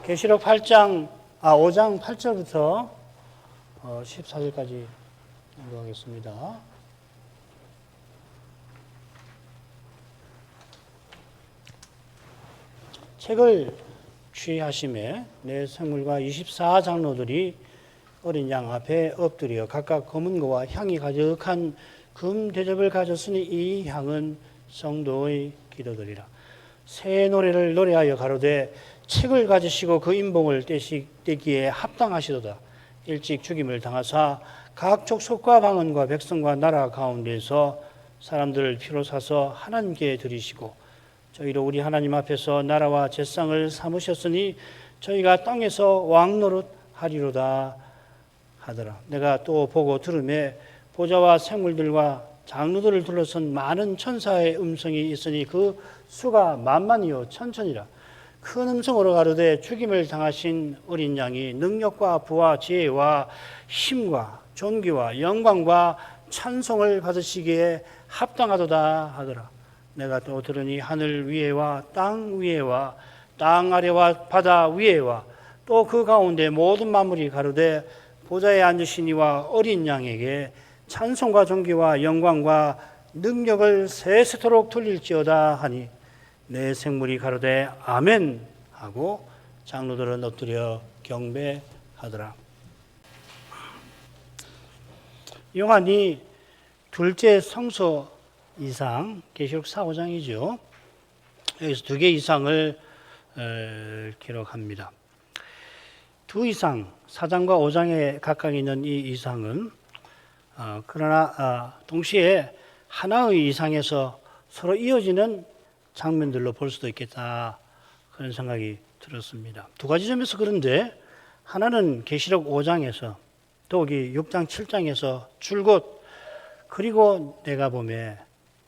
계시록 5장 8절부터 14절까지 공부하겠습니다. 책을 취하심에 내 생물과 24장로들이 어린 양 앞에 엎드려 각각 검은 거와 향이 가득한 금 대접을 가졌으니 이 향은 성도의 기도들이라. 새 노래를 노래하여 가로되 책을 가지시고 그 인봉을 떼기에 합당하시도다. 일찍 죽임을 당하사 각 족속과 방언과 백성과 나라 가운데서 사람들을 피로 사서 하나님께 드리시고 저희로 우리 하나님 앞에서 나라와 제상을 삼으셨으니 저희가 땅에서 왕노릇 하리로다 하더라. 내가 또 보고 들으매 보좌와 생물들과 장로들을 둘러선 많은 천사의 음성이 있으니 그 수가 만만이요 천천이라. 큰 음성으로 가로되 죽임을 당하신 어린 양이 능력과 부와 지혜와 힘과 존귀와 영광과 찬송을 받으시기에 합당하도다 하더라. 내가 또 들으니 하늘 위에와 땅 위에와 땅 아래와 바다 위에와 또 그 가운데 모든 만물이 가로되 보좌에 앉으신 이와 어린 양에게 찬송과 존귀와 영광과 능력을 세세토록 돌릴지어다 하니 내 생물이 가로되 아멘 하고 장로들은 엎드려 경배하더라. 요한이 둘째 성소 이상, 계시록 4, 5장이죠. 여기서 2개 이상을 기록합니다. 2 이상, 4장과 5장에 각각 있는 이 이상은 그러나 동시에 하나의 이상에서 서로 이어지는 장면들로 볼 수도 있겠다, 그런 생각이 들었습니다. 2가지 점에서 그런데 하나는 계시록 5장에서 더욱이 6장 7장에서 줄곧 그리고 내가 보매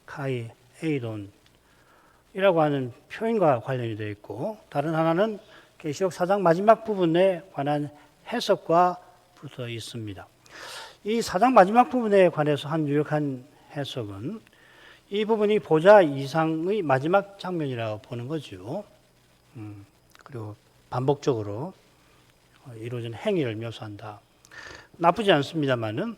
카이 에이돈이라고 하는 표현과 관련이 되어 있고, 다른 하나는 계시록 4장 마지막 부분에 관한 해석과 붙어 있습니다. 이 4장 마지막 부분에 관해서 한 유력한 해석은 이 부분이 보좌 이상의 마지막 장면이라고 보는 거죠. 그리고 반복적으로 이루어진 행위를 묘사한다. 나쁘지 않습니다만은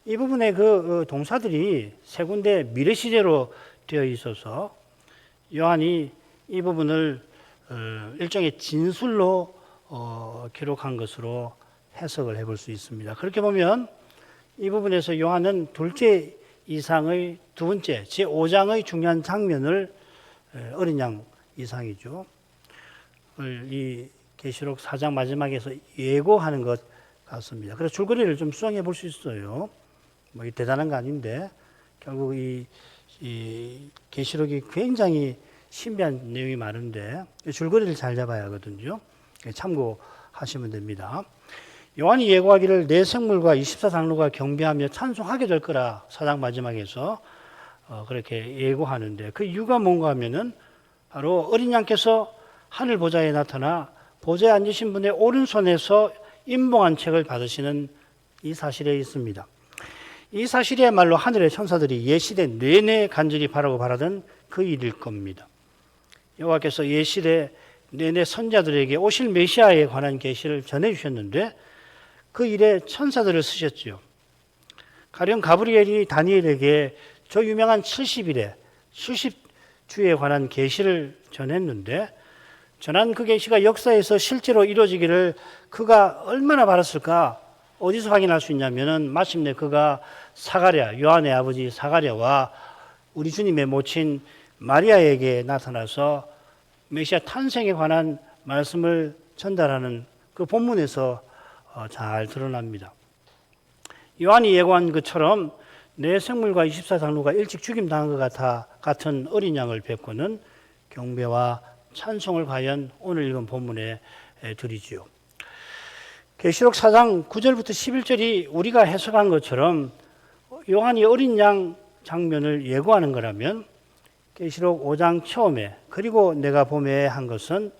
이 부분에 그 동사들이 세 군데 미래 시제로 되어 있어서 요한이 이 부분을 일종의 진술로 기록한 것으로 해석을 해볼 수 있습니다. 그렇게 보면 이 부분에서 요한은 둘째 이상의 두 번째 제5장의 중요한 장면을 어린 양 이상이죠. 이 계시록 4장 마지막에서 예고하는 것 같습니다. 그래서 줄거리를 좀 수정해 볼 수 있어요. 뭐 대단한 거 아닌데 결국 이 계시록이 굉장히 신비한 내용이 많은데 줄거리를 잘 잡아야 하거든요. 참고하시면 됩니다. 요한이 예고하기를 내 생물과 24장로가 경배하며 찬송하게 될 거라 4장 마지막에서 그렇게 예고하는데 그 이유가 뭔가 하면은 바로 어린 양께서 하늘 보좌에 나타나 보좌에 앉으신 분의 오른손에서 인봉한 책을 받으시는 이 사실에 있습니다. 이 사실이야말로 하늘의 천사들이 예시대 내내 간절히 바라던 그 일일 겁니다. 여호와께서 예시대 내내 선자들에게 오실 메시아에 관한 계시를 전해주셨는데 그 일에 천사들을 쓰셨지요. 가령 가브리엘이 다니엘에게 저 유명한 70일에 70주에 관한 계시를 전했는데 전한 그 계시가 역사에서 실제로 이루어지기를 그가 얼마나 바랐을까? 어디서 확인할 수 있냐면은 마침내 그가 사가랴, 요한의 아버지 사가랴와 우리 주님의 모친 마리아에게 나타나서 메시아 탄생에 관한 말씀을 전달하는 그 본문에서 잘 드러납니다. 요한이 예고한 것처럼 내 생물과 24장로가 일찍 죽임당한 것 같은 어린 양을 뵙고는 경배와 찬송을 과연 오늘 읽은 본문에 드리지요. 계시록 4장 9절부터 11절이 우리가 해석한 것처럼 요한이 어린 양 장면을 예고하는 거라면 계시록 5장 처음에 그리고 내가 보매 한 것은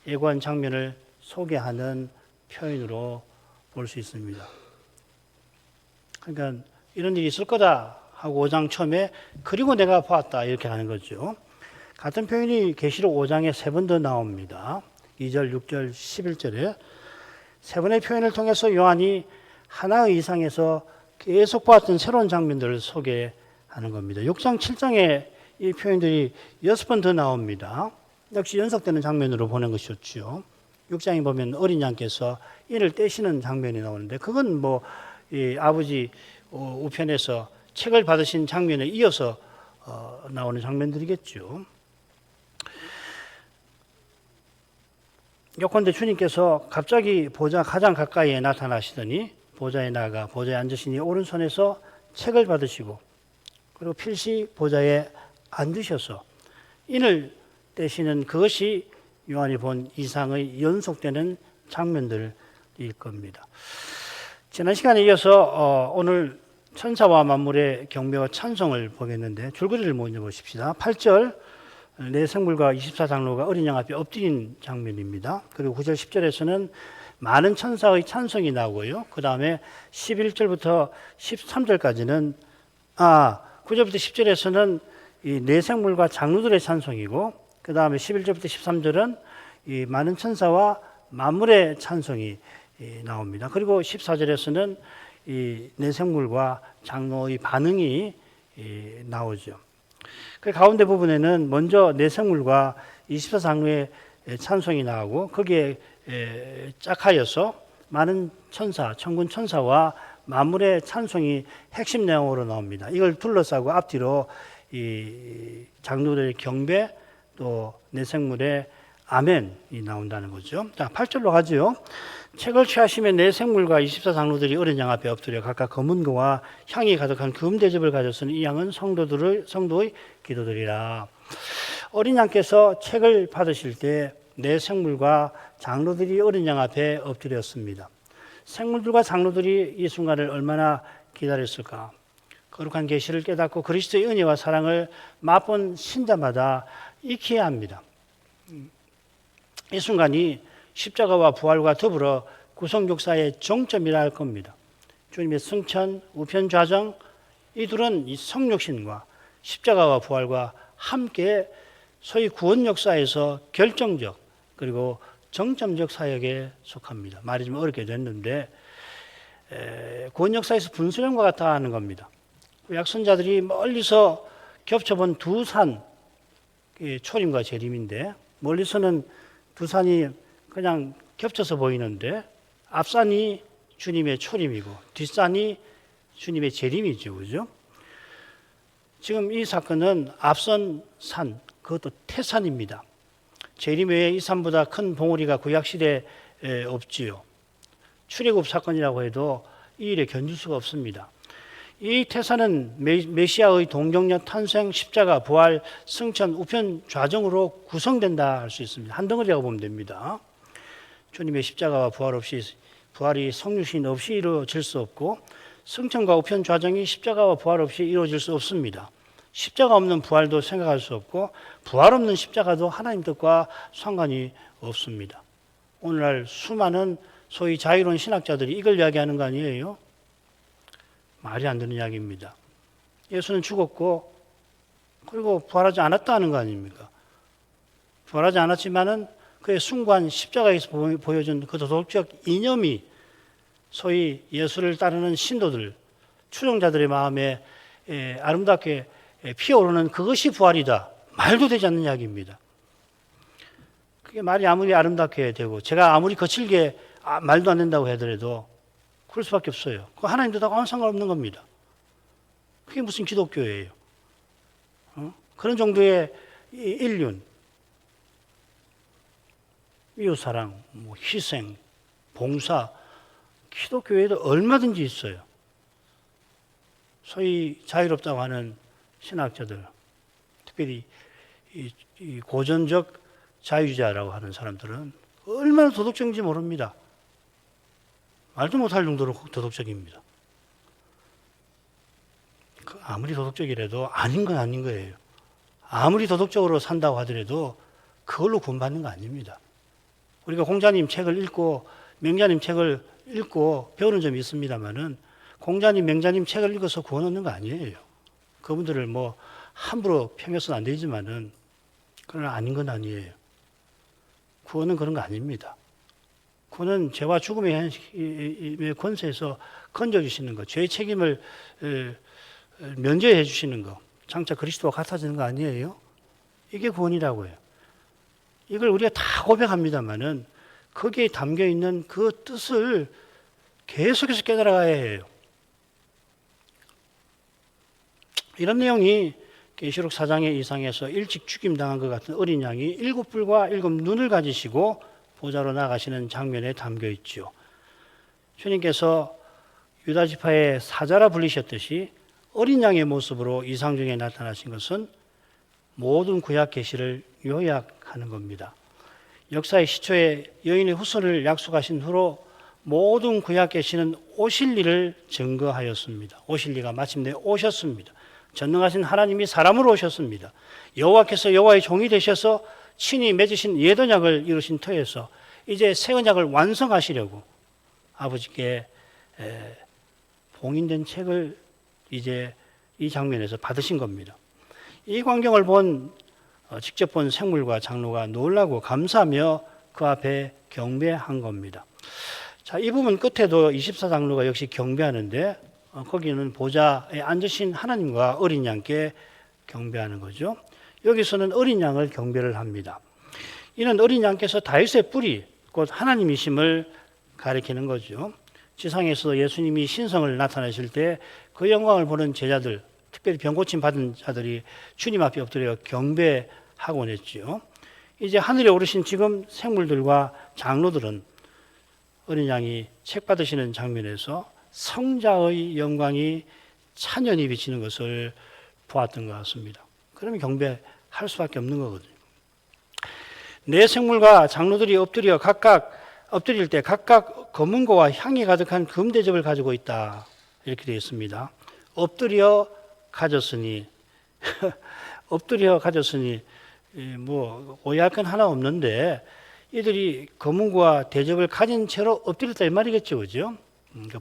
예고한 장면을 소개하는 표현으로 볼 수 있습니다. 그러니까 이런 일이 있을 거다 하고 5장 처음에 그리고 내가 보았다 이렇게 하는 거죠. 같은 표현이 계시록 5장에 3번 더 나옵니다. 2절, 6절, 11절에 세 번의 표현을 통해서 요한이 하나의 이상에서 계속 보았던 새로운 장면들을 소개하는 겁니다. 6장, 7장에 이 표현들이 6번 더 나옵니다. 역시 연속되는 장면으로 보는 것이었죠. 6장에 보면 어린 양께서 이를 떼시는 장면이 나오는데 그건 뭐 이 아버지 우편에서 책을 받으신 장면에 이어서 나오는 장면들이겠죠. 요컨대 주님께서 갑자기 보좌 가장 가까이에 나타나시더니 보좌에 나아가 보좌에 앉으시니 오른손에서 책을 받으시고 그리고 필시 보좌에 앉으셔서 인을 떼시는 그것이 요한이 본 이상의 연속되는 장면들일 겁니다. 지난 시간에 이어서 오늘 천사와 만물의 경배와 찬송을 보겠는데 줄거리를 먼저 보십시다. 8절 네 생물과 24장로가 어린 양 앞에 엎드린 장면입니다. 그리고 9절 10절에서는 많은 천사의 찬송이 나오고요. 그 다음에 11절부터 13절까지는 9절부터 10절에서는 이 네 생물과 장로들의 찬송이고 그 다음에 11절부터 13절은 이 많은 천사와 만물의 찬송이 나옵니다. 그리고 14절에서는 이 네 생물과 장로의 반응이 나오죠. 그 가운데 부분에는 먼저 네 생물과 24장로의 찬송이 나오고 거기에 짝하여서 많은 천사, 천군 천사와 만물의 찬송이 핵심 내용으로 나옵니다. 이걸 둘러싸고 앞뒤로 이 장로들의 경배 또 네 생물의 아멘이 나온다는 거죠. 자, 8절로 가죠. 책을 취하시면 네 생물과 24장로들이 어린 양 앞에 엎드려 각각 검은 거와 향이 가득한 금 대접을 가졌으니 이 양은 성도의 기도들이라. 어린 양께서 책을 받으실 때 네 생물과 장로들이 어린 양 앞에 엎드렸습니다. 생물들과 장로들이 이 순간을 얼마나 기다렸을까? 거룩한 계시를 깨닫고 그리스도의 은혜와 사랑을 맛본 신자마다 익혀야 합니다. 이 순간이 십자가와 부활과 더불어 구속 역사의 정점이라 할 겁니다. 주님의 승천, 우편 좌정, 이 둘은 이 성육신과 십자가와 부활과 함께 소위 구원 역사에서 결정적 그리고 정점적 사역에 속합니다. 말이 좀 어렵게 됐는데 구원 역사에서 분수령과 같다 하는 겁니다. 약선자들이 멀리서 겹쳐본 두 산, 초림과 재림인데 멀리서는 두 산이 그냥 겹쳐서 보이는데 앞산이 주님의 초림이고 뒷산이 주님의 재림이죠. 그죠? 지금 이 사건은 앞선 산, 그것도 태산입니다. 재림 외에 이 산보다 큰 봉우리가 구약시대에 없지요. 출애굽 사건이라고 해도 이 일에 견줄 수가 없습니다. 이 태산은 메시아의 동정녀 탄생, 십자가, 부활, 승천, 우편, 좌정으로 구성된다 할 수 있습니다. 한 덩어리라고 보면 됩니다. 주님의 십자가와 부활이 성육신 없이 이루어질 수 없고 승천과 우편, 좌정이 십자가와 부활 없이 이루어질 수 없습니다. 십자가 없는 부활도 생각할 수 없고 부활 없는 십자가도 하나님 뜻과 상관이 없습니다. 오늘날 수많은 소위 자유로운 신학자들이 이걸 이야기하는 거 아니에요? 말이 안 되는 이야기입니다. 예수는 죽었고 그리고 부활하지 않았다는 거 아닙니까? 부활하지 않았지만은 그의 숭고한 십자가에서 보여준 그 도덕적 이념이 소위 예수를 따르는 신도들, 추종자들의 마음에 아름답게 피어오르는 그것이 부활이다. 말도 되지 않는 이야기입니다. 그게 말이 아무리 아름답게 되고 제가 아무리 거칠게 말도 안 된다고 하더라도 그럴 수밖에 없어요. 그거 하나님 뜻하고 아무 상관없는 겁니다. 그게 무슨 기독교예요. 그런 정도의 인륜, 이웃사랑, 희생, 봉사, 기독교에도 얼마든지 있어요. 소위 자유롭다고 하는 신학자들, 특별히 이 고전적 자유주의자라고 하는 사람들은 얼마나 도덕적인지 모릅니다. 말도 못할 정도로 도덕적입니다. 아무리 도덕적이라도 아닌 건 아닌 거예요. 아무리 도덕적으로 산다고 하더라도 그걸로 구원받는 거 아닙니다. 우리가 공자님 책을 읽고 명자님 책을 읽고 배우는 점이 있습니다만은 공자님, 명자님 책을 읽어서 구원 얻는 거 아니에요. 그분들을 뭐 함부로 폄훼해서는 안 되지만은 그건 아닌 건 아니에요. 구원은 그런 거 아닙니다. 구원은 죄와 죽음의 권세에서 건져주시는 것, 죄의 책임을 면제해 주시는 것, 장차 그리스도와 같아지는 거 아니에요? 이게 구원이라고 해요. 이걸 우리가 다 고백합니다만은 거기에 담겨 있는 그 뜻을 계속해서 깨달아가야 해요. 이런 내용이 계시록 4장의 이상에서 일찍 죽임당한 것 같은 어린 양이 7뿔과 7눈을 가지시고 보좌로 나가시는 장면에 담겨 있죠. 주님께서 유다 지파의 사자라 불리셨듯이 어린 양의 모습으로 이상 중에 나타나신 것은 모든 구약 계시를 요약하는 겁니다. 역사의 시초에 여인의 후손을 약속하신 후로 모든 구약 계시는 오실 일을 증거하였습니다. 오실 이가 마침내 오셨습니다. 전능하신 하나님이 사람으로 오셨습니다. 여호와께서 여호와의 종이 되셔서 친히 맺으신 옛 언약을 이루신 터에서 이제 새 언약을 완성하시려고 아버지께 봉인된 책을 이제 이 장면에서 받으신 겁니다. 이 광경을 직접 본 생물과 장로가 놀라고 감사하며 그 앞에 경배한 겁니다. 자, 이 부분 끝에도 24장로가 역시 경배하는데 거기는 보좌에 앉으신 하나님과 어린 양께 경배하는 거죠. 여기서는 어린 양을 경배를 합니다. 이는 어린 양께서 다윗의 뿌리, 곧 하나님이심을 가리키는 거죠. 지상에서 예수님이 신성을 나타내실 때 그 영광을 보는 제자들, 특별히 병고침 받은 자들이 주님 앞에 엎드려 경배하곤 했죠. 이제 하늘에 오르신 지금 생물들과 장로들은 어린 양이 책 받으시는 장면에서 성자의 영광이 찬연히 비치는 것을 보았던 것 같습니다. 그러면 경배할 수밖에 없는 거거든요. 네 생물과 장로들이 엎드릴 때 각각 검은고와 향이 가득한 금대접을 가지고 있다. 이렇게 되어 있습니다. 엎드려 가졌으니 뭐 오해할 건 하나 없는데 이들이 검은고와 대접을 가진 채로 엎드렸다 이 말이겠죠, 그죠?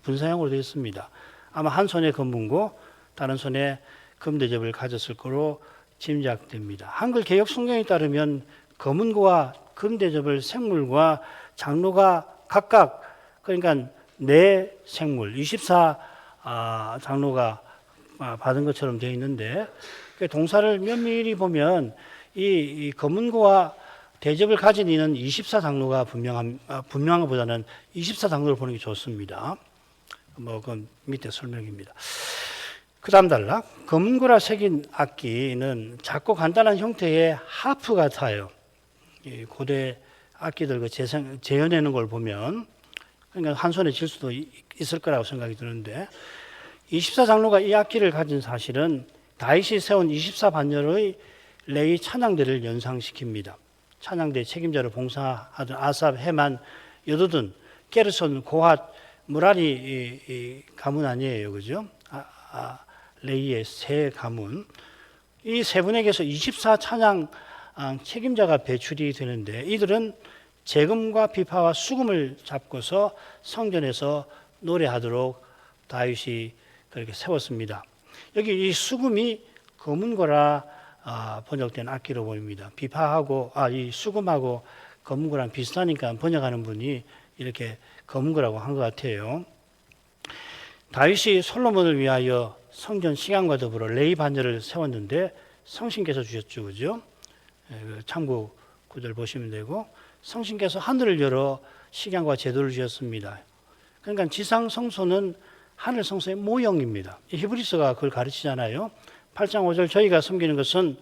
분사형으로 되어 있습니다. 아마 한 손에 검은고, 다른 손에 금대접을 가졌을 거로 짐작됩니다. 한글 개역 성경에 따르면 검은고와 금대접을 생물과 장로가 각각, 그러니까 네 생물, 24 장로가 받은 것처럼 되어 있는데, 동사를 면밀히 보면 이 검은고와 대접을 가진 이는 24장로가 분명한 것보다는 24장로를 보는 게 좋습니다. 그건 밑에 설명입니다. 그 다음 단락. 검은고라 새긴 악기는 작고 간단한 형태의 하프 같아요. 고대 악기들 재현해놓은 걸 보면, 그러니까 한 손에 질 수도 있을 거라고 생각이 드는데, 24장로가 이 악기를 가진 사실은 다윗이 세운 24반열의 레위 찬양대를 연상시킵니다. 찬양대 책임자로 봉사하던 아삽, 헤만, 여두둔, 게르손, 고핫, 무라리 가문 아니에요, 그죠? 레위의 세 가문. 이 세 분에게서 24 찬양 책임자가 배출이 되는데 이들은 재금과 비파와 수금을 잡고서 성전에서 노래하도록 다윗이 그렇게 세웠습니다. 여기 이 수금이 검은고라 번역된 악기로 보입니다. 비파하고 이 수금하고 검은고랑 비슷하니까 번역하는 분이 이렇게 검은고라고 한 것 같아요. 다윗이 솔로몬을 위하여 성전 시간과 더불어 레위 반열을 세웠는데 성신께서 주셨죠, 그죠? 참고 구절 보시면 되고, 성신께서 하늘을 열어 식양과 제도를 주셨습니다. 그러니까 지상 성소는 하늘 성소의 모형입니다. 히브리서가 그걸 가르치잖아요. 8장 5절 저희가 섬기는 것은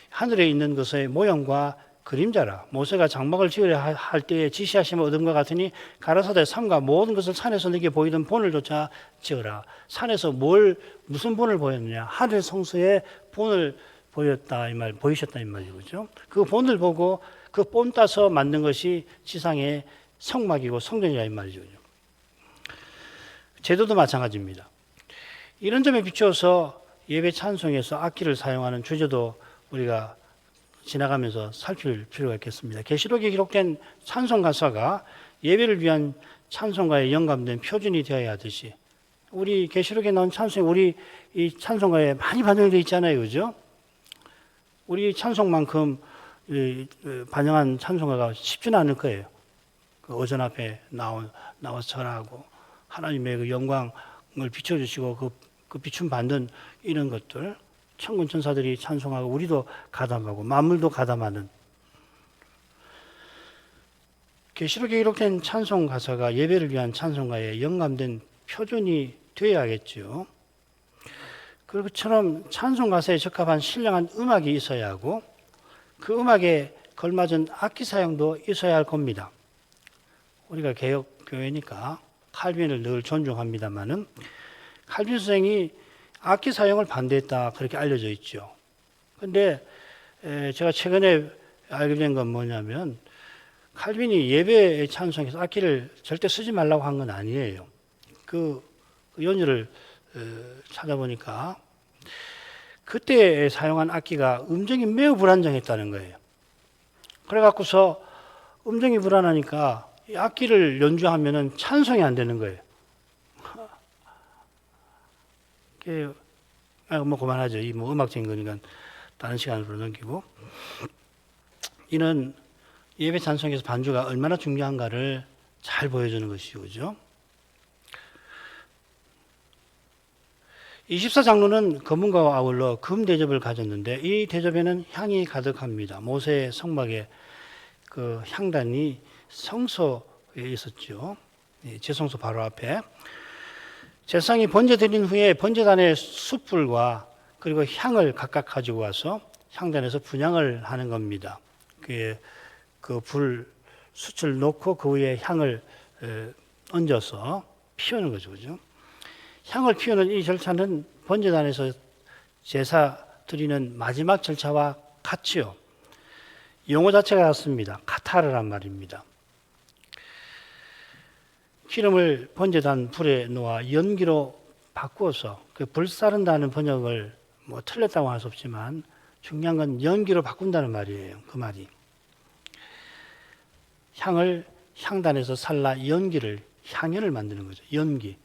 하늘에 있는 것의 모형과 그림자라. 모세가 장막을 지으려 할 때에 지시하시면 얻음과 같으니 가라사대 삼가 모든 것을 산에서 내게 보이던 본을 조차 지어라. 산에서 무슨 본을 보였느냐? 하늘 성소의 본을 보이셨다 이 말이죠. 그죠? 그 본을 보고 그 본 따서 만든 것이 지상의 성막이고 성전이라 이 말이죠. 제도도 마찬가지입니다. 이런 점에 비추어서 예배 찬송에서 악기를 사용하는 주제도 우리가 지나가면서 살필 필요가 있겠습니다. 계시록에 기록된 찬송 가사가 예배를 위한 찬송가에 영감된 표준이 되어야 하듯이 우리 계시록에 나온 찬송이 우리 이 찬송가에 많이 반영되어 있잖아요, 그죠? 우리 찬송만큼 반영한 찬송가가 쉽지는 않을 거예요. 그 어전 앞에 나와서 전하고 하나님의 그 영광을 비춰주시고 그 비춤 받는 이런 것들, 천군 천사들이 찬송하고 우리도 가담하고 만물도 가담하는, 계시록에 기록된 찬송 가사가 예배를 위한 찬송가에 영감된 표준이 되어야겠죠. 그것처럼 찬송 가사에 적합한 신령한 음악이 있어야 하고 그 음악에 걸맞은 악기 사용도 있어야 할 겁니다. 우리가 개혁 교회니까 칼빈을 늘 존중합니다만은 칼빈 선생이 악기 사용을 반대했다 그렇게 알려져 있죠. 그런데 제가 최근에 알게 된 건 뭐냐면 칼빈이 예배 찬송에서 악기를 절대 쓰지 말라고 한 건 아니에요. 그 연유를 찾아보니까 그때 사용한 악기가 음정이 매우 불안정했다는 거예요. 그래갖고서 음정이 불안하니까 이 악기를 연주하면은 찬송이 안 되는 거예요. 뭐 그만하죠. 이 뭐 음악적인 거니까 다른 시간으로 넘기고. 이는 예배 찬송에서 반주가 얼마나 중요한가를 잘 보여주는 것이죠. 그죠? 24장로는 검은가와 아울러 금 대접을 가졌는데 이 대접에는 향이 가득합니다. 모세의 성막에 그 향단이 성소에 있었죠. 제성소 바로 앞에. 제사장이 번제 드린 후에 번제단의 숯불과 그리고 향을 각각 가지고 와서 향단에서 분향을 하는 겁니다. 그 불 숯을 놓고 그 위에 향을 얹어서 피우는 거죠. 그죠? 향을 피우는 이 절차는 번제단에서 제사 드리는 마지막 절차와 같지요. 용어 자체가 같습니다. 카타르란 말입니다. 기름을 번제단 불에 놓아 연기로 바꾸어서 그 불사른다는 번역을 뭐 틀렸다고 할 수 없지만 중요한 건 연기로 바꾼다는 말이에요. 그 말이. 향을 향단에서 살라 연기를, 향연을 만드는 거죠. 연기.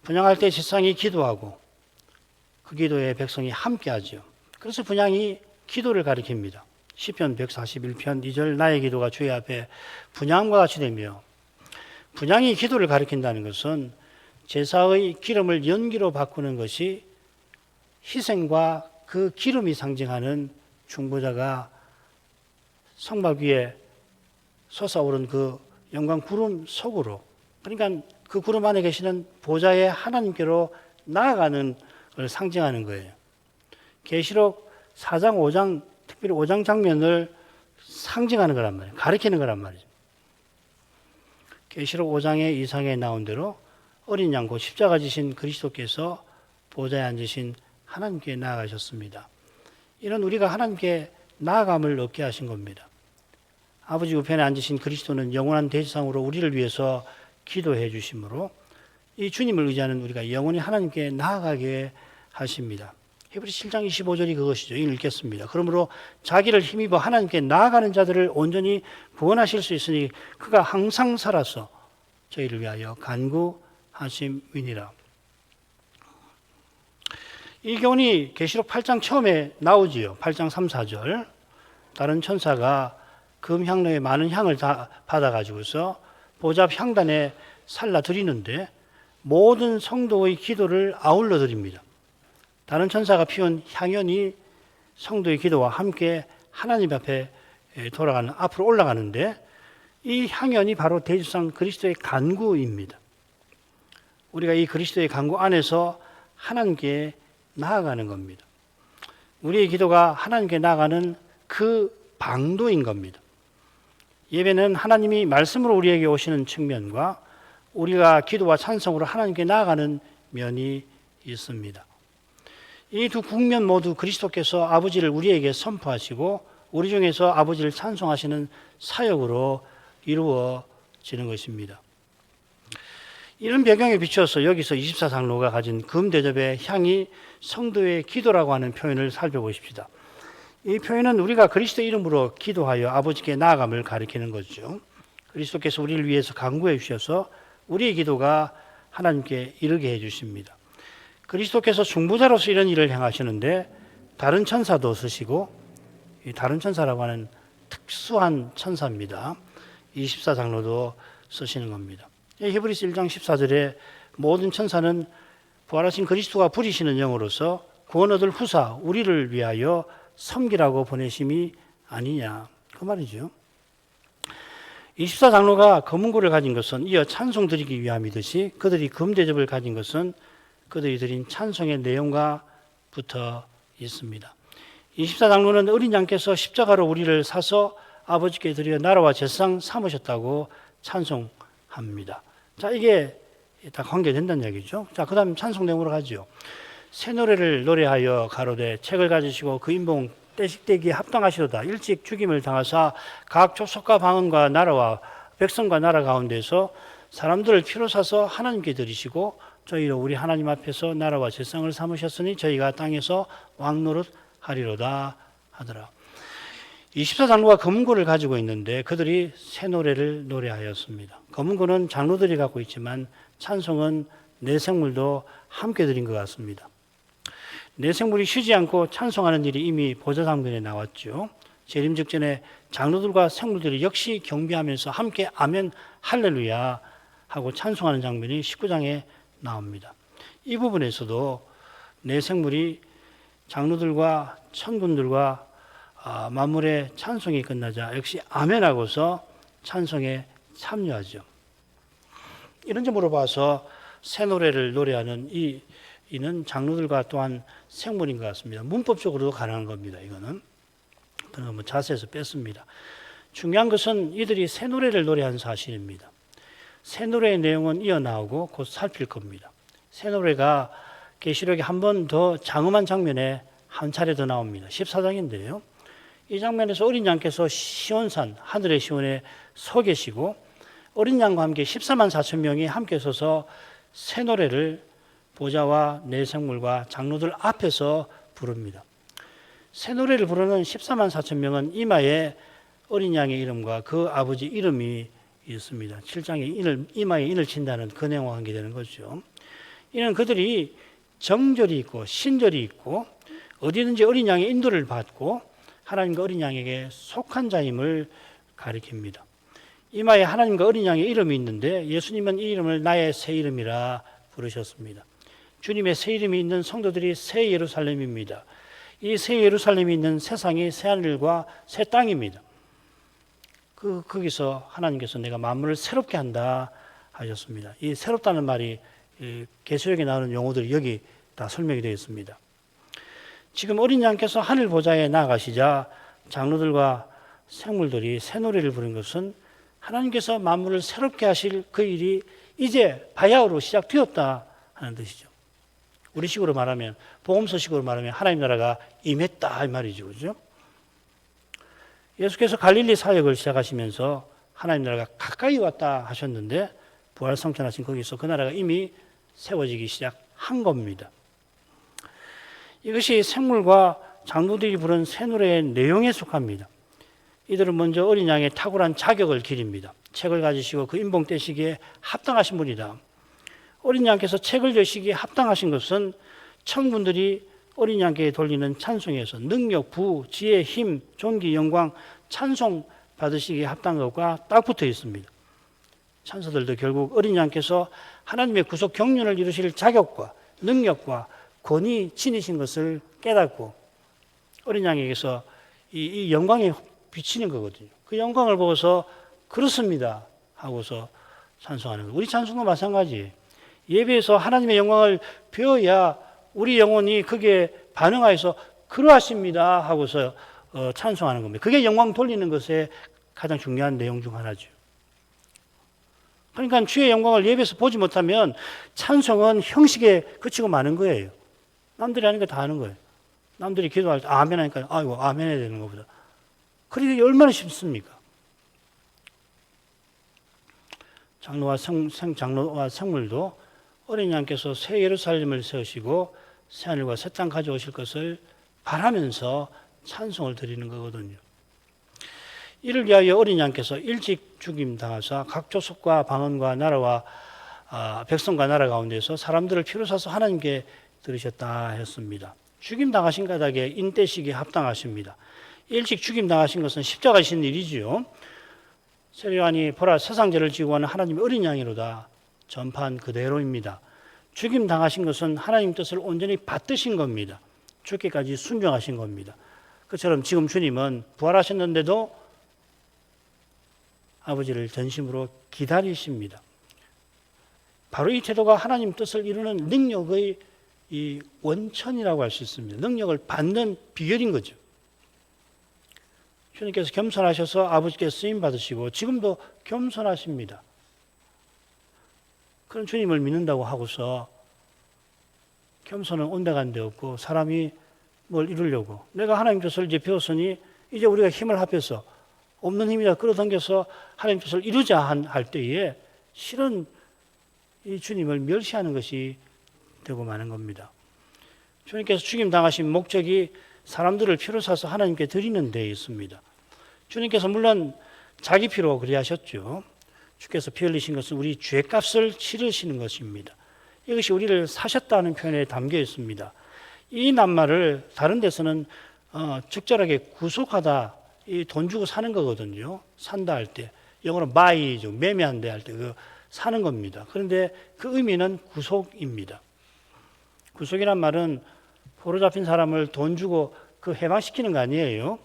분향할 때 제사장이 기도하고 그 기도에 백성이 함께 하죠. 그래서 분향이 기도를 가리킵니다. 시편 141편 2절 나의 기도가 주의 앞에 분향과 같이 되며, 분향이 기도를 가리킨다는 것은 제사의 기름을 연기로 바꾸는 것이 희생과 그 기름이 상징하는 중보자가 성막 위에 솟아오른 그 영광 구름 속으로, 그러니까 그 구름 안에 계시는 보좌의 하나님께로 나아가는 걸 상징하는 거예요. 계시록 4장, 5장, 특별히 5장 장면을 상징하는 거란 말이에요. 가리키는 거란 말이죠. 계시록 5장의 이상에 나온 대로 어린 양 곧 십자가 지신 그리스도께서 보좌에 앉으신 하나님께 나아가셨습니다. 이는 우리가 하나님께 나아감을 얻게 하신 겁니다. 아버지 우편에 앉으신 그리스도는 영원한 대지상으로 우리를 위해서 기도해 주심으로 이 주님을 의지하는 우리가 영원히 하나님께 나아가게 하십니다. 히브리서 7장 25절이 그것이죠. 읽겠습니다. 그러므로 자기를 힘입어 하나님께 나아가는 자들을 온전히 구원하실 수 있으니 그가 항상 살아서 저희를 위하여 간구하심이니라. 이 교훈이 계시록 8장 처음에 나오지요. 8장 3, 4절. 다른 천사가 금향로에 많은 향을 다 받아가지고서 보좌 향단에 살라 드리는데 모든 성도의 기도를 아울러 드립니다. 다른 천사가 피운 향연이 성도의 기도와 함께 하나님 앞에 돌아가는, 앞으로 올라가는데 이 향연이 바로 대지상 그리스도의 간구입니다. 우리가 이 그리스도의 간구 안에서 하나님께 나아가는 겁니다. 우리의 기도가 하나님께 나아가는 그 방도인 겁니다. 예배는 하나님이 말씀으로 우리에게 오시는 측면과 우리가 기도와 찬송으로 하나님께 나아가는 면이 있습니다. 이 두 국면 모두 그리스도께서 아버지를 우리에게 선포하시고 우리 중에서 아버지를 찬송하시는 사역으로 이루어지는 것입니다. 이런 배경에 비추어서 여기서 24장로가 가진 금 대접의 향이 성도의 기도라고 하는 표현을 살펴보십시다. 이 표현은 우리가 그리스도 이름으로 기도하여 아버지께 나아감을 가리키는 거죠. 그리스도께서 우리를 위해서 간구해 주셔서 우리의 기도가 하나님께 이르게 해 주십니다. 그리스도께서 중보자로서 이런 일을 행하시는데 다른 천사도 쓰시고 다른 천사라고 하는 특수한 천사입니다. 24장로도 쓰시는 겁니다. 히브리서 1장 14절에 모든 천사는 부활하신 그리스도가 부리시는 영으로서 구원 얻을 후사 우리를 위하여 섬기라고 보내심이 아니냐 그 말이죠. 24장로가 검은고를 가진 것은 이어 찬송 드리기 위함이듯이 그들이 금대접을 가진 것은 그들이 드린 찬송의 내용과 붙어 있습니다. 24장로는 어린 양께서 십자가로 우리를 사서 아버지께 드려 나라와 제사장 삼으셨다고 찬송합니다. 자, 이게 다 관계된다는 얘기죠. 자, 그 다음 찬송 내용으로 가죠. 새 노래를 노래하여 가로되 책을 가지시고 그 인봉 떼식되기에 합당하시로다. 일찍 죽임을 당하사 각 족속과 방언과 나라와 백성과 나라 가운데서 사람들을 피로 사서 하나님께 드리시고 저희로 우리 하나님 앞에서 나라와 제사장을 삼으셨으니 저희가 땅에서 왕노릇 하리로다 하더라. 24장로가 검은고를 가지고 있는데 그들이 새 노래를 노래하였습니다. 검은고는 장로들이 갖고 있지만 찬송은 내생물도 함께 드린 것 같습니다. 내생물이 쉬지 않고 찬송하는 일이 이미 보좌상면에 나왔죠. 재림 직전에 장로들과 생물들이 역시 경배하면서 함께 아멘 할렐루야 하고 찬송하는 장면이 19장에 나옵니다. 이 부분에서도 내생물이 장로들과 천군들과 만물의 찬송이 끝나자 역시 아멘하고서 찬송에 참여하죠. 이런 점으로 봐서 새 노래를 노래하는 이는 장로들과 또한 생물인 것 같습니다. 문법적으로도 가능한 겁니다. 이거는 그건 자세에서 뺐습니다. 중요한 것은 이들이 새 노래를 노래한 사실입니다. 새 노래의 내용은 이어나오고 곧 살필 겁니다. 새 노래가 계시록에 한 번 더 장엄한 장면에 한 차례 더 나옵니다. 14장인데요. 이 장면에서 어린 양께서 시온산 하늘의 시온에 서 계시고 어린 양과 함께 14만 4천 명이 함께 서서 새 노래를 보좌와 내생물과 장로들 앞에서 부릅니다. 새 노래를 부르는 14만 4천 명은 이마에 어린 양의 이름과 그 아버지 이름이 있습니다. 7장에 이마에 인을 친다는 그 내용과 관계되는 거죠. 이는 그들이 정절이 있고 신절이 있고 어디든지 어린 양의 인도를 받고 하나님과 어린 양에게 속한 자임을 가리킵니다. 이마에 하나님과 어린 양의 이름이 있는데 예수님은 이 이름을 나의 새 이름이라 부르셨습니다. 주님의 새 이름이 있는 성도들이 새 예루살렘입니다. 이 새 예루살렘이 있는 세상이 새 하늘과 새 땅입니다. 거기서 하나님께서 내가 만물을 새롭게 한다 하셨습니다. 이 새롭다는 말이 계시록에 나오는 용어들이 여기 다 설명이 되어 있습니다. 지금 어린 양께서 하늘 보좌에 나아가시자 장로들과 생물들이 새 노래를 부른 것은 하나님께서 만물을 새롭게 하실 그 일이 이제 바야흐로 시작되었다 하는 뜻이죠. 우리식으로 말하면 복음서식으로 말하면 하나님 나라가 임했다 이 말이죠. 그렇죠? 예수께서 갈릴리 사역을 시작하시면서 하나님 나라가 가까이 왔다 하셨는데 부활 성천하신 거기서 그 나라가 이미 세워지기 시작한 겁니다. 이것이 생물과 장로들이 부른 새 노래의 내용에 속합니다. 이들은 먼저 어린 양의 탁월한 자격을 기립니다. 책을 가지시고 그 인봉 떼시기에 합당하신 분이다. 어린 양께서 책을 여시기에 합당하신 것은 천군들이 어린 양께 돌리는 찬송에서 능력, 부, 지혜, 힘, 존귀, 영광, 찬송 받으시기에 합당한 것과 딱 붙어 있습니다. 천사들도 결국 어린 양께서 하나님의 구속 경륜을 이루실 자격과 능력과 권위 지니신 것을 깨닫고 어린 양에게서 이 영광이 비치는 거거든요. 그 영광을 보고서 그렇습니다 하고서 찬송하는 거예요. 우리 찬송도 마찬가지예요. 예배에서 하나님의 영광을 배워야 우리 영혼이 그게 반응하여서 그러하십니다 하고서 찬송하는 겁니다. 그게 영광 돌리는 것의 가장 중요한 내용 중 하나죠. 그러니까 주의 영광을 예배에서 보지 못하면 찬송은 형식에 그치고 마는 거예요. 남들이 하는 거 다 하는 거예요. 남들이 기도할 때 아멘 하니까 아이고 아멘 해야 되는 것보다. 그러게 얼마나 쉽습니까? 장로와 생물도 어린 양께서 새 예루살렘을 세우시고 새 하늘과 새 땅 가져오실 것을 바라면서 찬송을 드리는 거거든요. 이를 위하여 어린 양께서 일찍 죽임 당하사 각 족속과 방언과 나라와 백성과 나라 가운데서 사람들을 피로 사서 하나님께 들으셨다 했습니다. 죽임 당하신 까닭에 인대식에 합당하십니다. 일찍 죽임 당하신 것은 십자가신 일이지요. 세례요한이 보라 세상 죄를 지고 가는 하나님의 어린 양이로다 전파한 그대로입니다. 죽임 당하신 것은 하나님 뜻을 온전히 받드신 겁니다. 죽기까지 순종하신 겁니다. 그처럼 지금 주님은 부활하셨는데도 아버지를 전심으로 기다리십니다. 바로 이 태도가 하나님 뜻을 이루는 능력의 이 원천이라고 할 수 있습니다. 능력을 받는 비결인 거죠. 주님께서 겸손하셔서 아버지께 쓰임 받으시고 지금도 겸손하십니다. 그런 주님을 믿는다고 하고서 겸손은 온데간데 없고 사람이 뭘 이루려고 내가 하나님 뜻을 이제 배웠으니 이제 우리가 힘을 합해서 없는 힘이라 끌어당겨서 하나님 뜻을 이루자 할 때에 실은 이 주님을 멸시하는 것이 되고 마는 겁니다. 주님께서 죽임 당하신 목적이 사람들을 피로 사서 하나님께 드리는 데 있습니다. 주님께서 물론 자기 피로 그리하셨죠. 주께서 피 흘리신 것은 우리 죄값을 치르시는 것입니다. 이것이 우리를 사셨다는 표현에 담겨 있습니다. 이 낱말을 다른 데서는 적절하게 구속하다, 이 돈 주고 사는 거거든요. 산다 할 때 영어로 buy죠. 매매한다 할 때 그 사는 겁니다. 그런데 그 의미는 구속입니다. 구속이란 말은 포로 잡힌 사람을 돈 주고 그 해방시키는 거 아니에요.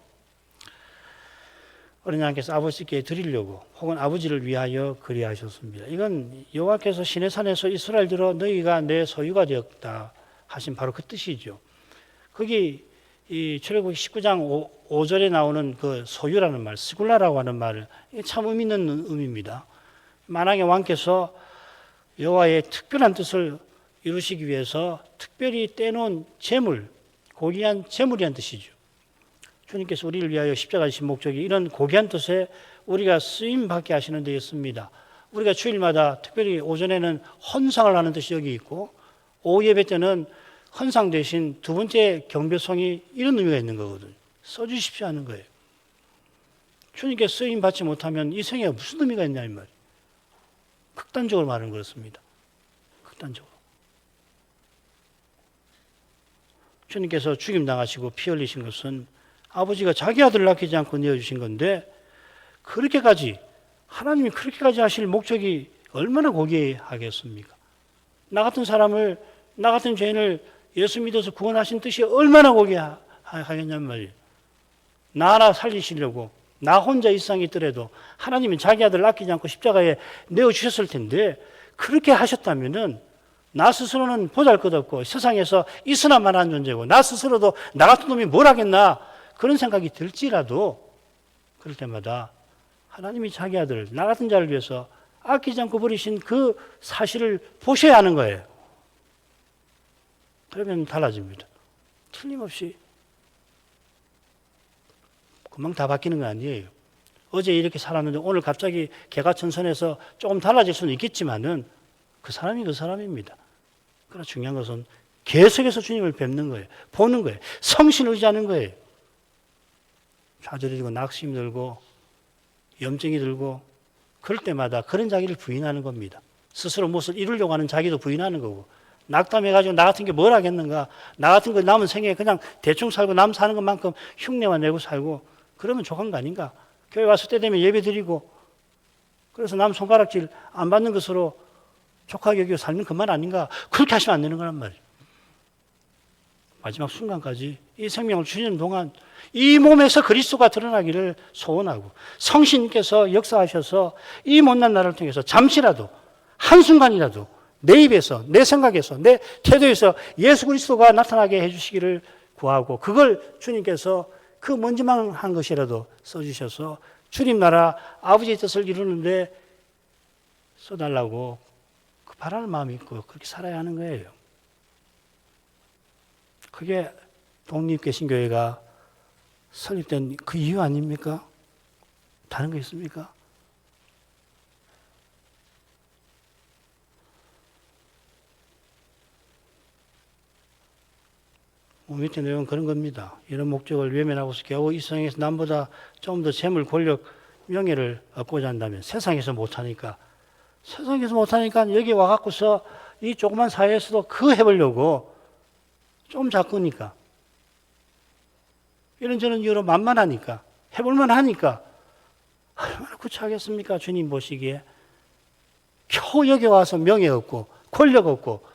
어린 양께서 아버지께 드리려고 혹은 아버지를 위하여 그리하셨습니다. 이건 여호와께서 시내산에서 이스라엘들어 너희가 내 소유가 되었다 하신 바로 그 뜻이죠. 거기 이 출애굽기 19장 5절에 나오는 그 소유라는 말, 스굴라라고 하는 말, 이게 참 의미 있는 의미입니다. 만왕의 왕께서 여호와의 특별한 뜻을 이루시기 위해서 특별히 떼놓은 재물, 고귀한 재물이란 뜻이죠. 주님께서 우리를 위하여 십자가 지신 목적이 이런 고귀한 뜻에 우리가 쓰임받게 하시는 데 있습니다. 우리가 주일마다 특별히 오전에는 헌상을 하는 뜻이 여기 있고 오후 예배 때는 헌상 대신 두 번째 경배송이 이런 의미가 있는 거거든요. 써주십시오 하는 거예요. 주님께 쓰임받지 못하면 이 생애가 무슨 의미가 있냐 이 말이에요. 극단적으로 말은 그렇습니다. 극단적으로. 주님께서 죽임당하시고 피 흘리신 것은 아버지가 자기 아들을 아끼지 않고 내어주신 건데 그렇게까지 하나님이 그렇게까지 하실 목적이 얼마나 고귀하겠습니까? 나 같은 사람을 나 같은 죄인을 예수 믿어서 구원하신 뜻이 얼마나 고귀하겠냔 말이에요. 나 하나 살리시려고 나 혼자 이 세상에 있더라도 하나님이 자기 아들을 아끼지 않고 십자가에 내어주셨을 텐데 그렇게 하셨다면은 나 스스로는 보잘것없고 세상에서 있으나마나한 존재고 나 스스로도 나 같은 놈이 뭘 하겠나 그런 생각이 들지라도 그럴 때마다 하나님이 자기 아들 나 같은 자를 위해서 아끼지 않고 버리신 그 사실을 보셔야 하는 거예요. 그러면 달라집니다. 틀림없이 금방 다 바뀌는 건 아니에요. 어제 이렇게 살았는데 오늘 갑자기 개가천선해서 조금 달라질 수는 있겠지만은 그 사람이 그 사람입니다. 그러나 중요한 것은 계속해서 주님을 뵙는 거예요. 보는 거예요. 성신 의지하는 거예요. 좌절이 들고 낙심이 들고 염증이 들고 그럴 때마다 그런 자기를 부인하는 겁니다. 스스로 무엇을 이루려고 하는 자기도 부인하는 거고 낙담해가지고 나 같은 게 뭘 하겠는가 나 같은 거 남은 생에 그냥 대충 살고 남 사는 것만큼 흉내만 내고 살고 그러면 족한 거 아닌가. 교회 와서 때 되면 예배 드리고 그래서 남 손가락질 안 받는 것으로 족하게 여기고 살면 그만 아닌가. 그렇게 하시면 안 되는 거란 말이에요. 마지막 순간까지 이 생명을 주시는 동안 이 몸에서 그리스도가 드러나기를 소원하고 성신께서 역사하셔서 이 못난 나를 통해서 잠시라도 한순간이라도 내 입에서 내 생각에서 내 태도에서 예수 그리스도가 나타나게 해주시기를 구하고 그걸 주님께서 그 먼지만한 것이라도 써주셔서 주님 나라 아버지의 뜻을 이루는데 써달라고 그 바라는 마음이 있고 그렇게 살아야 하는 거예요. 그게 독립개신교회가 설립된 그 이유 아닙니까? 다른 거 있습니까? 밑에 내용은 그런 겁니다. 이런 목적을 외면하고서 겨우 이 세상에서 남보다 좀 더 재물, 권력, 명예를 얻고자 한다면 세상에서 못하니까 여기 와갖고서 이 조그만 사회에서도 그거 해보려고 좀 작으니까 이런저런 이유로 만만하니까, 해볼만 하니까 얼마나 구차하겠습니까? 주님 보시기에. 겨우 여기 와서 명예 없고 권력 없고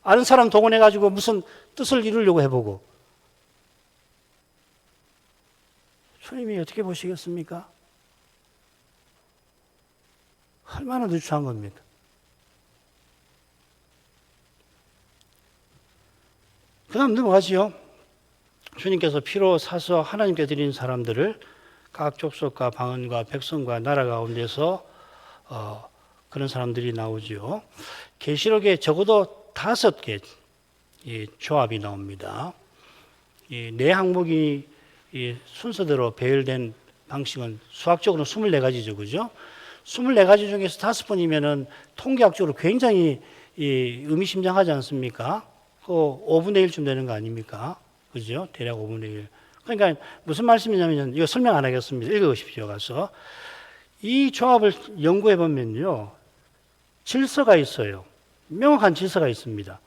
아는 사람 동원해가지고 무슨 뜻을 이루려고 해보고 주님이 어떻게 보시겠습니까? 얼마나 누추한 겁니까? 그 다음 넘어가지요. 주님께서 피로 사서 하나님께 드린 사람들을 각 족속과 방언과 백성과 나라 가운데서 그런 사람들이 나오죠. 계시록에 적어도 5개 조합이 나옵니다. 네 항목이 순서대로 배열된 방식은 수학적으로 24가지죠. 그죠? 24가지 중에서 5번이면은 통계학적으로 굉장히 의미심장하지 않습니까? 그 5분의 1쯤 되는 거 아닙니까? 그죠? 대략 5분의 1. 그러니까 무슨 말씀이냐면, 이거 설명 안 하겠습니다. 읽어보십시오. 가서. 이 조합을 연구해 보면요. 질서가 있어요. 명확한 질서가 있습니다.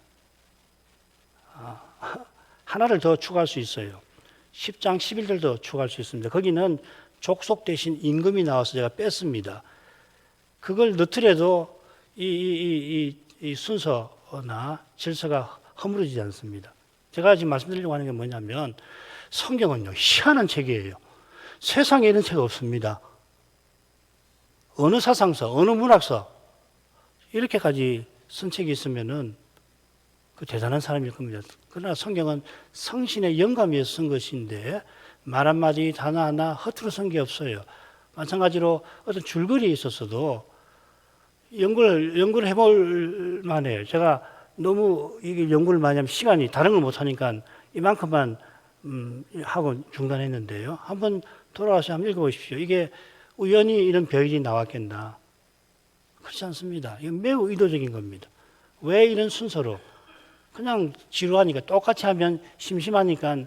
하나를 더 추가할 수 있어요. 10장 11절도 추가할 수 있습니다. 거기는 족속 대신 임금이 나와서 제가 뺐습니다. 그걸 넣더라도 이 순서나 질서가 허물어지지 않습니다. 제가 지금 말씀드리려고 하는 게 뭐냐면 성경은요, 희한한 책이에요. 세상에 이런 책 없습니다. 어느 사상서, 어느 문학서 이렇게까지 쓴 책이 있으면은 그 대단한 사람일 겁니다. 그러나 성경은 성신의 영감 위해서 쓴 것인데 말 한마디 단어 하나 허투루 쓴 게 없어요. 마찬가지로 어떤 줄거리에 있어서도 연구를 해볼 만해요. 제가 너무 이게 연구를 많이 하면 시간이 다른 걸 못 하니까 이만큼만 하고 중단했는데요. 한번 돌아와서 한번 읽어보십시오. 이게 우연히 이런 별이 나왔겠나? 그렇지 않습니다. 이건 매우 의도적인 겁니다. 왜 이런 순서로? 그냥 지루하니까 똑같이 하면 심심하니까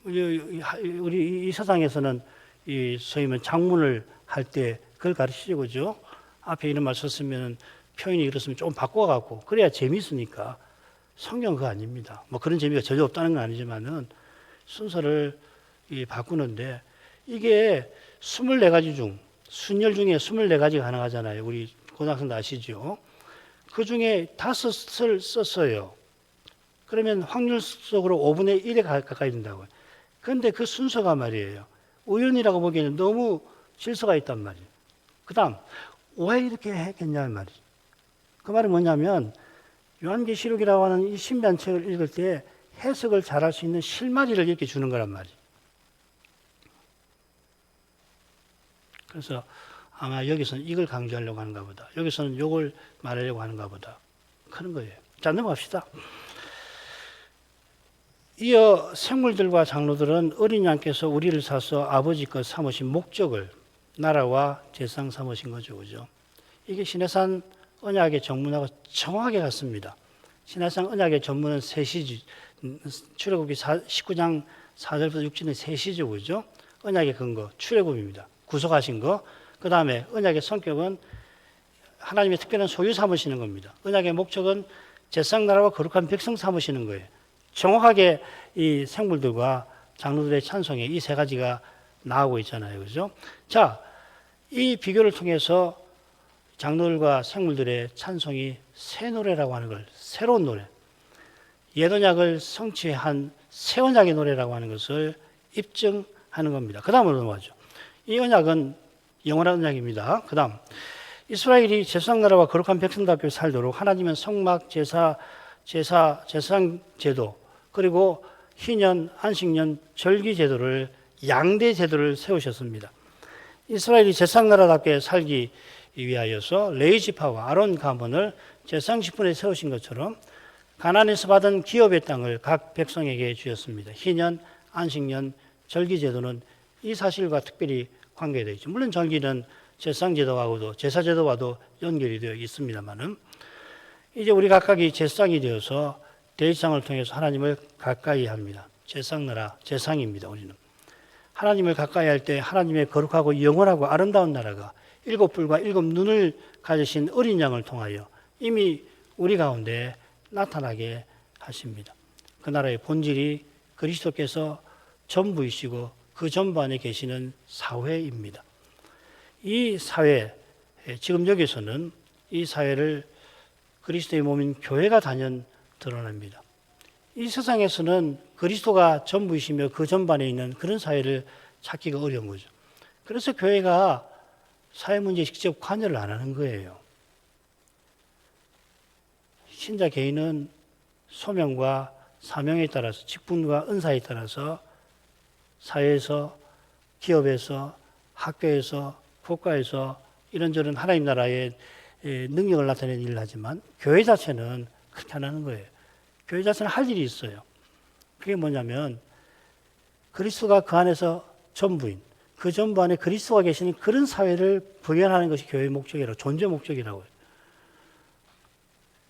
우리 이 세상에서는 이 소위 말하면 장문을 할 때 그걸 가르치죠. 그죠? 앞에 이런 말 썼으면 표현이 그렇으면 좀 바꿔갖고 그래야 재미있으니까. 성경 그거 아닙니다. 뭐 그런 재미가 전혀 없다는 건 아니지만은 순서를 바꾸는데 이게 24가지 중 순열 중에 24가지가 가능하잖아요. 우리 고등학생도 아시죠? 그 중에 5을 썼어요. 그러면 확률적으로 5분의 1에 가까이 된다고요. 그런데 그 순서가 말이에요. 우연이라고 보기에는 너무 질서가 있단 말이에요. 그 다음, 왜 이렇게 했겠냐는 말이죠. 그 말은 뭐냐면, 요한계시록이라고 하는 이 신비한 책을 읽을 때 해석을 잘할 수 있는 실마리를 이렇게 주는 거란 말이에요. 그래서 아마 여기서는 이걸 강조하려고 하는가 보다. 여기서는 이걸 말하려고 하는가 보다. 그런 거예요. 자, 넘어갑시다. 이어 생물들과 장로들은 어린 양께서 우리를 사서 아버지 것 삼으신 목적을 나라와 제상 삼으신 거죠. 그죠? 이게 신해산 언약의 전문하고 정확하게 같습니다. 신해산 언약의 전문은 3시죠. 출애굽기 19장 4절부터 6절은 3시죠. 그죠? 언약의 근거, 출애굽입니다. 구속하신 거. 그 다음에 언약의 성격은 하나님의 특별한 소유 삼으시는 겁니다. 언약의 목적은 제상 나라와 거룩한 백성 삼으시는 거예요. 정확하게 이 생물들과 장로들의 찬송에 이 3가지가 나오고 있잖아요. 그죠? 자, 이 비교를 통해서 장로들과 생물들의 찬송이 새 노래라고 하는 걸, 새로운 노래, 옛 언약을 성취한 새 언약의 노래라고 하는 것을 입증하는 겁니다. 그 다음으로 넘어가죠. 이 언약은 영원한 언약입니다. 그 다음, 이스라엘이 제사장나라와 거룩한 백성답게 살도록 하나님은 성막, 제사장 제도, 그리고 희년, 안식년, 절기 제도를, 양대 제도를 세우셨습니다. 이스라엘이 제사장나라답게 살기 위하여서 레위 지파와 아론 가문을 제사장 직분에 세우신 것처럼 가나안에서 받은 기업의 땅을 각 백성에게 주셨습니다. 희년, 안식년, 절기 제도는 이 사실과 특별히 관계되어 있죠. 물론 절기는 제사장 제도하고도 제사 제도와도 연결이 되어 있습니다만은 이제 우리 각각이 제사장이 되어서 대제사장을 통해서 하나님을 가까이 합니다. 제사장 나라, 제사장입니다. 우리는 하나님을 가까이 할 때 하나님의 거룩하고 영원하고 아름다운 나라가 7뿔과 7눈을 가지신 어린 양을 통하여 이미 우리 가운데 나타나게 하십니다. 그 나라의 본질이 그리스도께서 전부이시고 그 전반에 계시는 사회입니다. 이 사회, 지금 여기서는 이 사회를 그리스도의 몸인 교회가 단연 드러납니다. 이 세상에서는 그리스도가 전부이시며 그 전반에 있는 그런 사회를 찾기가 어려운 거죠. 그래서 교회가 사회 문제에 직접 관여를 안 하는 거예요. 신자 개인은 소명과 사명에 따라서, 직분과 은사에 따라서 사회에서, 기업에서, 학교에서, 국가에서 이런저런 하나님 나라의 능력을 나타내는 일을 하지만 교회 자체는 그렇게 안 하는 거예요. 교회 자체는 할 일이 있어요. 그게 뭐냐면 그리스도가 그 안에서 전부인, 그 전부 안에 그리스도가 계시는 그런 사회를 구현하는 것이 교회의 목적이라고, 존재 목적이라고요.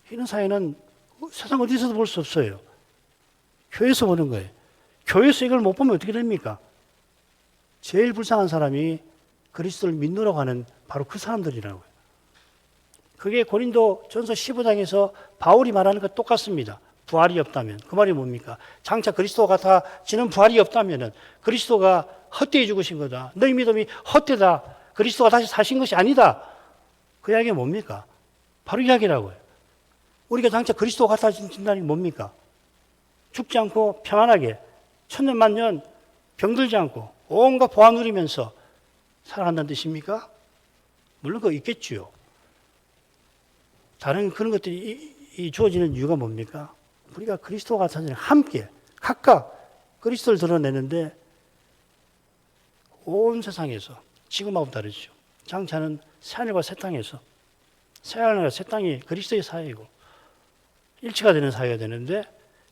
이런 사회는 세상 어디서도 볼 수 없어요. 교회에서 보는 거예요. 교회에서 이걸 못 보면 어떻게 됩니까? 제일 불쌍한 사람이 그리스도를 믿노라고 하는 바로 그 사람들이라고요. 그게 고린도 전서 15장에서 바울이 말하는 것 똑같습니다. 부활이 없다면. 그 말이 뭡니까? 장차 그리스도가 같아지는 부활이 없다면 그리스도가 헛되이 죽으신 거다. 너희 믿음이 헛되다. 그리스도가 다시 사신 것이 아니다. 그 이야기가 뭡니까? 바로 이야기라고요. 우리가 장차 그리스도가 같아진다는 게 뭡니까? 죽지 않고 평안하게 천년 만년 병들지 않고 온갖 보안 누리면서 살아간다는 뜻입니까? 물론 그거 있겠지요. 다른 그런 것들이 주어지는 이유가 뭡니까? 우리가 그리스도와 같아지는 함께 각각 그리스도를 드러내는데 온 세상에서 지금하고 다르죠. 장차는 새하늘과 새 땅에서 새하늘과 새 땅이 그리스도의 사회이고 일치가 되는 사회가 되는데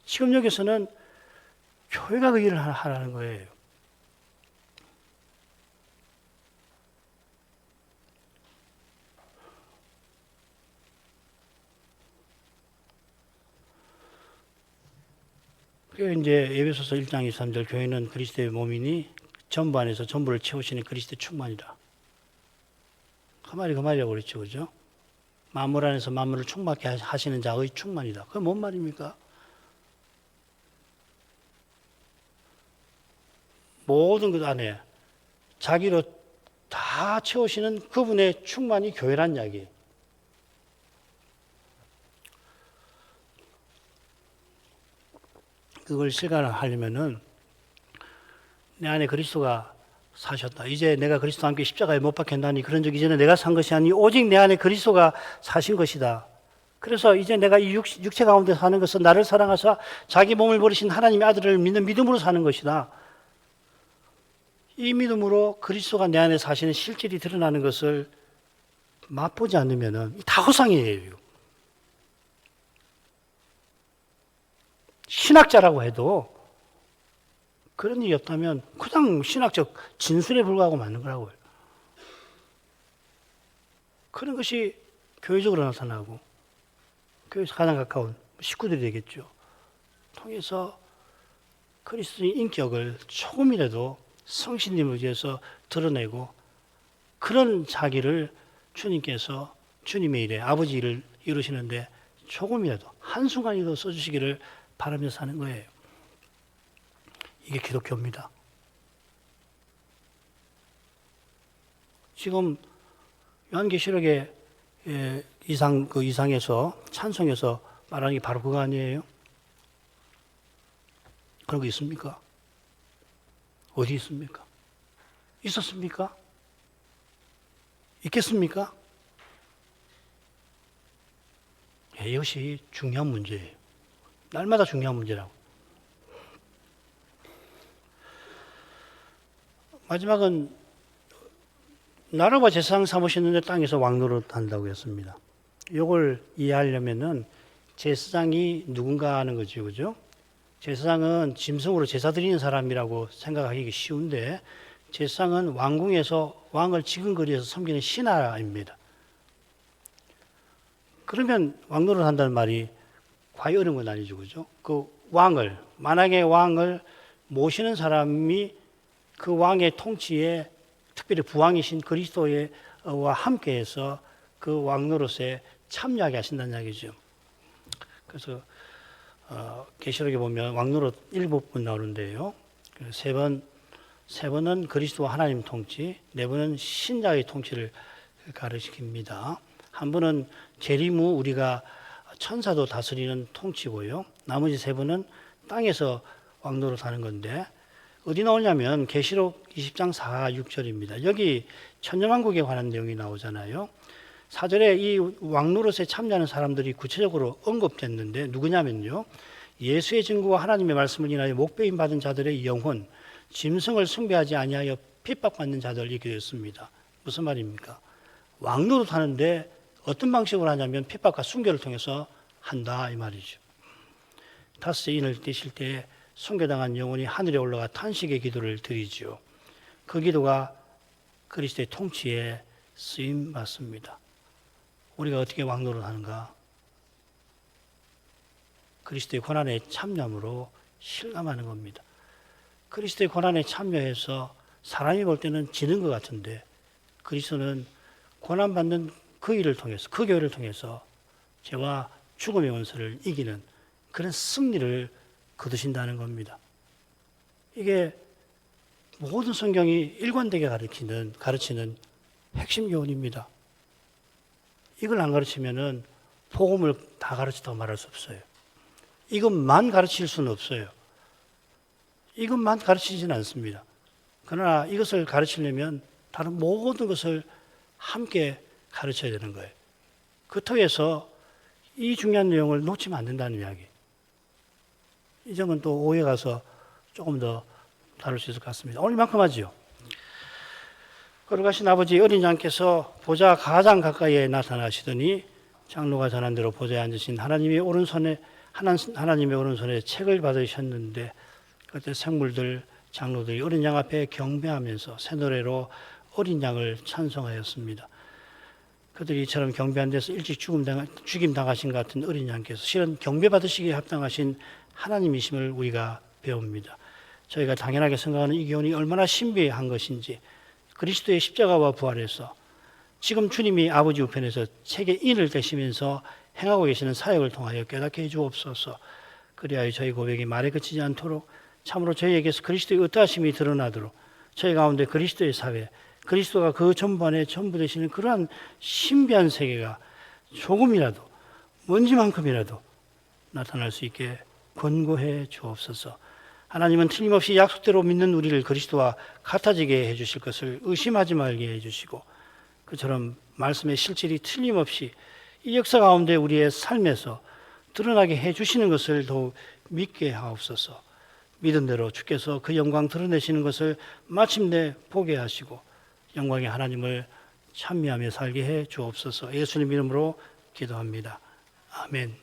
지금 여기서는 교회가 그 일을 하라는 거예요. 그리고 이제 에베소서 1장 23절 교회는 그리스도의 몸이니 전부 안에서 전부를 채우시는 그리스도의 충만이다. 그 말이라고 그랬죠. 그죠? 만물 안에서 만물을 충만케 하시는 자의 충만이다. 그게 뭔 말입니까? 모든 것 안에 자기로 다 채우시는 그분의 충만이 교회란 이야기예요. 그걸 실감을 하려면은 내 안에 그리스도가 사셨다. 이제 내가 그리스도와 함께 십자가에 못 박혔나니 그런 적 이제는 내가 산 것이 아니 오직 내 안에 그리스도가 사신 것이다. 그래서 이제 내가 이 육체 가운데 사는 것은 나를 사랑하사 자기 몸을 버리신 하나님의 아들을 믿는 믿음으로 사는 것이다. 이 믿음으로 그리스도가 내 안에 사시는 실질이 드러나는 것을 맛보지 않으면은 다 허상이에요. 신학자라고 해도 그런 일이 없다면 그냥 신학적 진술에 불과하고 맞는 거라고요. 그런 것이 교회적으로 나타나고 교회에서 가장 가까운 식구들이 되겠죠. 통해서 그리스도의 인격을 조금이라도 성신님을 위해서 드러내고 그런 자기를 주님께서 주님의 일에 아버지 일을 이루시는데 조금이라도 한순간이라도 써주시기를 바라면서 사는 거예요. 이게 기독교입니다. 지금 요한계시록의 이상에서 찬송에서 말하는 게 바로 그거 아니에요? 그런 거 있습니까? 어디 있습니까? 있었습니까? 있겠습니까? 이것이 중요한 문제예요. 날마다 중요한 문제라고. 마지막은 나라와 제사장 삼으시는데 땅에서 왕노릇 한다고 했습니다. 이걸 이해하려면은 제사장이 누군가 하는 거죠. 그죠? 제사장은 짐승으로 제사 드리는 사람이라고 생각하기 쉬운데 제사장은 왕궁에서 왕을 지근거리에서 섬기는 신하입니다. 그러면 왕노릇 한다는 말이 과연 어려운 건 아니죠. 그죠? 그 왕을, 만약에 왕을 모시는 사람이 그 왕의 통치에 특별히 부왕이신 그리스도와 함께해서 그 왕노릇에 참여하게 하신다는 이야기죠. 그래서 계시록에 보면 왕노릇 7번 나오는데요. 세 번은 그리스도와 하나님 통치, 네 번은 신자의 통치를 가르칩니다. 한 번은 재림 후 우리가 천사도 다스리는 통치고요. 나머지 세 번은 땅에서 왕노릇하는 건데 어디 나오냐면 계시록 20장 4, 6절입니다. 여기 천년왕국에 관한 내용이 나오잖아요. 4절에 이 왕노릇에 참여하는 사람들이 구체적으로 언급됐는데 누구냐면요. 예수의 증거와 하나님의 말씀을 인하여 목배임 받은 자들의 영혼, 짐승을 숭배하지 아니하여 핍박받는 자들 이렇게 되었습니다. 무슨 말입니까? 왕노릇 하는데 어떤 방식으로 하냐면 핍박과 순교를 통해서 한다 이 말이죠. 다섯째 인을 떼실 때 순교당한 영혼이 하늘에 올라가 탄식의 기도를 드리죠. 그 기도가 그리스도의 통치에 쓰임 받습니다. 우리가 어떻게 왕노릇 하는가? 그리스도의 고난에 참여함으로 실감하는 겁니다. 그리스도의 고난에 참여해서 사람이 볼 때는 지는 것 같은데 그리스도는 고난받는 그 일을 통해서, 그 교회를 통해서 죄와 죽음의 원수를 이기는 그런 승리를 거두신다는 겁니다. 이게 모든 성경이 일관되게 가르치는 핵심 교훈입니다. 이걸 안 가르치면은 복음을 다 가르치다고 말할 수 없어요. 이것만 가르칠 수는 없어요. 이것만 가르치지는 않습니다. 그러나 이것을 가르치려면 다른 모든 것을 함께 가르쳐야 되는 거예요. 그 터에서 이 중요한 내용을 놓치면 안 된다는 이야기. 이 점은 또 오해 가서 조금 더 다룰 수 있을 것 같습니다. 오늘 이만큼 하지요. 걸어가신 아버지 어린 양께서 보좌 가장 가까이에 나타나시더니 장로가 전한 대로 보좌에 앉으신 하나님의 오른손에 책을 받으셨는데 그때 생물들, 장로들이 어린 양 앞에 경배하면서 새 노래로 어린 양을 찬송하였습니다. 그들이 이처럼 경배한 데서 일찍 죽임 당하신 것 같은 어린 양께서 실은 경배받으시기에 합당하신 하나님이심을 우리가 배웁니다. 저희가 당연하게 생각하는 이 교훈이 얼마나 신비한 것인지 그리스도의 십자가와 부활에서 지금 주님이 아버지 우편에서 책의 인을 떼시면서 행하고 계시는 사역을 통하여 깨닫게 해주옵소서. 그리하여 저희 고백이 말에 그치지 않도록 참으로 저희에게서 그리스도의 의타심이 드러나도록 저희 가운데 그리스도의 사회, 그리스도가 그 전부 안에 전부 되시는 그러한 신비한 세계가 조금이라도 먼지만큼이라도 나타날 수 있게 권고해 주옵소서. 하나님은 틀림없이 약속대로 믿는 우리를 그리스도와 같아지게 해주실 것을 의심하지 말게 해주시고 그처럼 말씀의 실질이 틀림없이 이 역사 가운데 우리의 삶에서 드러나게 해주시는 것을 더욱 믿게 하옵소서. 믿은 대로 주께서 그 영광 드러내시는 것을 마침내 보게 하시고 영광의 하나님을 찬미하며 살게 해 주옵소서. 예수님 이름으로 기도합니다. 아멘.